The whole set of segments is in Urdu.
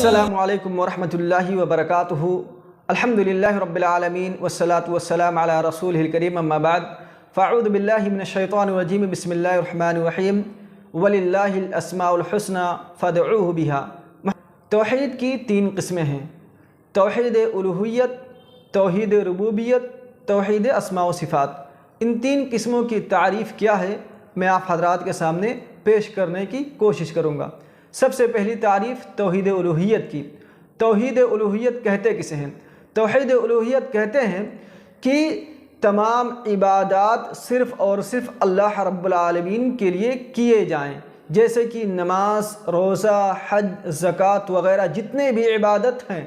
السلام علیکم ورحمۃ اللہ وبرکاتہ۔ الحمدللہ رب العالمین والصلاة والسلام علی رسولہ الکریم، اما بعد فاعوذ باللہ من الشیطان الرجیم، بسم اللہ الرحمن الرحیم، وللہ الاسماء الحسنى فادعوہ بہا۔ توحید کی تین قسمیں ہیں: توحید الوہیت، توحید ربوبیت، توحید اسماء و صفات۔ ان تین قسموں کی تعریف کیا ہے میں آپ حضرات کے سامنے پیش کرنے کی کوشش کروں گا۔ سب سے پہلی تعریف توحید الوہیت کی۔ توحید الوہیت کہتے کسے ہیں؟ توحید الوہیت کہتے ہیں کہ تمام عبادات صرف اور صرف اللہ رب العالمین کے لیے کیے جائیں، جیسے کہ نماز، روزہ، حج، زکوٰۃ وغیرہ جتنے بھی عبادت ہیں،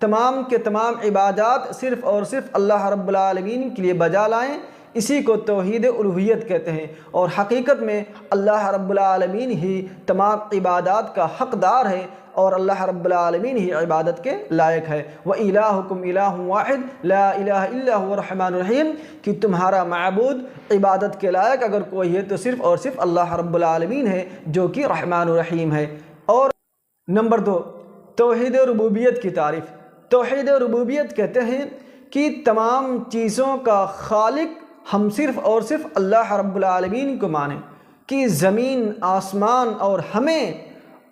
تمام کے تمام عبادات صرف اور صرف اللہ رب العالمین کے لیے بجا لائیں، اسی کو توحید الوہیت کہتے ہیں۔ اور حقیقت میں اللہ رب العالمین ہی تمام عبادات کا حقدار ہے اور اللہ رب العالمین ہی عبادت کے لائق ہے۔ وَإِلَٰهُكُمْ إِلَٰهٌ وَاحِدٌ لَا إِلَٰهَ إِلَّا هُوَ الرَّحْمَٰنُ الرَّحِيمُ، کہ تمہارا معبود عبادت کے لائق اگر کوئی ہے تو صرف اور صرف اللہ رب العالمین ہے جو کہ رحمان الرحیم ہے۔ اور نمبر 2، توحید ربوبیت کی تعریف۔ توحید ربوبیت کہتے ہیں کہ تمام چیزوں کا خالق ہم صرف اور صرف اللہ رب العالمین کو مانیں، کہ زمین، آسمان اور ہمیں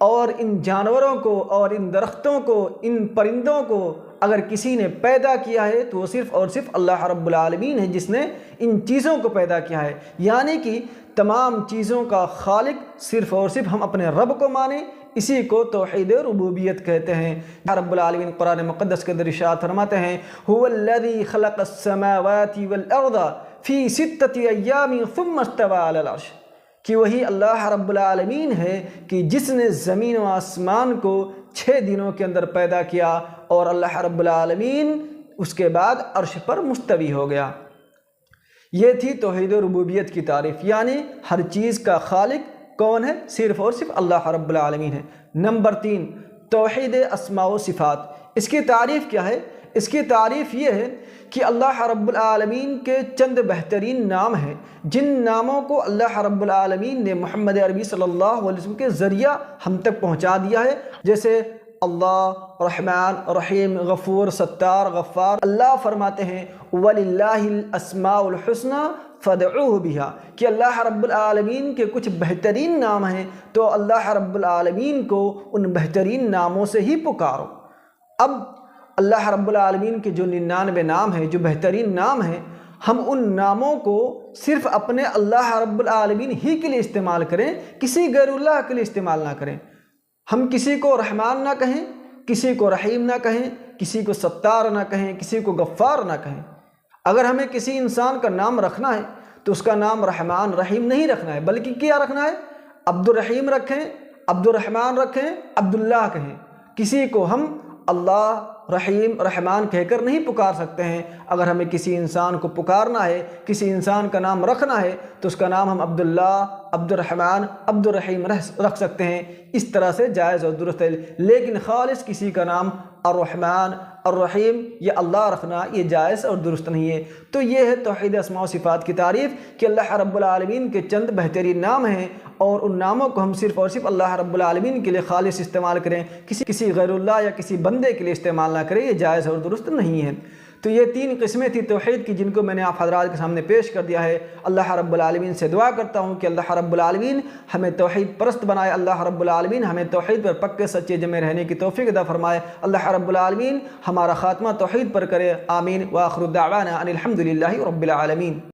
اور ان جانوروں کو اور ان درختوں کو، ان پرندوں کو اگر کسی نے پیدا کیا ہے تو وہ صرف اور صرف اللہ رب العالمین ہے جس نے ان چیزوں کو پیدا کیا ہے۔ یعنی کہ تمام چیزوں کا خالق صرف اور صرف ہم اپنے رب کو مانیں، اسی کو توحید ربوبیت کہتے ہیں۔ رب العالمین قرآن مقدس کے اندر ارشاد فرماتے ہیں: هو الذی خلق السماوات والارض فی 6 ایام ثم استوى علی العرش، کہ وہی اللہ رب العالمین ہے کہ جس نے زمین و آسمان کو 6 دنوں کے اندر پیدا کیا اور اللہ رب العالمین اس کے بعد عرش پر مستوی ہو گیا۔ یہ تھی توحید ربوبیت کی تعریف، یعنی ہر چیز کا خالق کون ہے؟ صرف اور صرف اللہ رب العالمین ہے۔ نمبر 3، توحید اسماء و صفات۔ اس کی تعریف کیا ہے؟ اس کی تعریف یہ ہے کہ اللہ رب العالمین کے چند بہترین نام ہیں، جن ناموں کو اللہ رب العالمین نے محمد عربی صلی اللہ علیہ وسلم کے ذریعہ ہم تک پہنچا دیا ہے، جیسے اللہ، رحمان، رحیم، غفور، ستار، غفار۔ اللہ فرماتے ہیں: وَلِلَّهِ الْأَسْمَاءُ الْحُسْنَى فَادْعُوهُ بِهَا، کہ اللہ رب العالمین کے کچھ بہترین نام ہیں تو اللہ رب العالمین کو ان بہترین ناموں سے ہی پکارو۔ اب اللہ رب العالمین کے جو 99 نام ہیں، جو بہترین نام ہیں، ہم ان ناموں کو صرف اپنے اللہ رب العالمین ہی کے لیے استعمال کریں، کسی غیر اللہ کے لیے استعمال نہ کریں۔ ہم کسی کو رحمان نہ کہیں، کسی کو رحیم نہ کہیں، کسی کو ستار نہ کہیں، کسی کو غفار نہ کہیں۔ اگر ہمیں کسی انسان کا نام رکھنا ہے تو اس کا نام رحمان رحیم نہیں رکھنا ہے، بلکہ کیا رکھنا ہے؟ عبد الرحیم رکھیں، عبد الرحمن رکھیں، عبداللہ کہیں۔ کسی کو ہم اللہ، رحیم، رحمان کہہ کر نہیں پکار سکتے ہیں۔ اگر ہمیں کسی انسان کو پکارنا ہے، کسی انسان کا نام رکھنا ہے تو اس کا نام ہم عبداللہ، عبد الرحمن، عبد الرحیم رکھ سکتے ہیں۔ اس طرح سے جائز اور درست ہے، لیکن خالص کسی کا نام الرحمن، الرحیم یا اللہ رکھنا یہ جائز اور درست نہیں ہے۔ تو یہ ہے توحید اسماء و صفات کی تعریف، کہ اللہ رب العالمین کے چند بہترین نام ہیں اور ان ناموں کو ہم صرف اور صرف اللہ رب العالمین کے لیے خالص استعمال کریں، کسی غیر اللہ یا کسی بندے کے لیے استعمال نہ کریں، یہ جائز اور درست نہیں ہے۔ تو یہ 3 قسمیں تھی توحید کی، جن کو میں نے آپ حضرات کے سامنے پیش کر دیا ہے۔ اللہ رب العالمین سے دعا کرتا ہوں کہ اللہ رب العالمین ہمیں توحید پرست بنائے، اللہ رب العالمین ہمیں توحید پر پکے سچے جمے رہنے کی توفیق عطا فرمائے، اللہ رب العالمین ہمارا خاتمہ توحید پر کرے، آمین۔ وآخر دعوانا ان الحمد للہ رب العالمین۔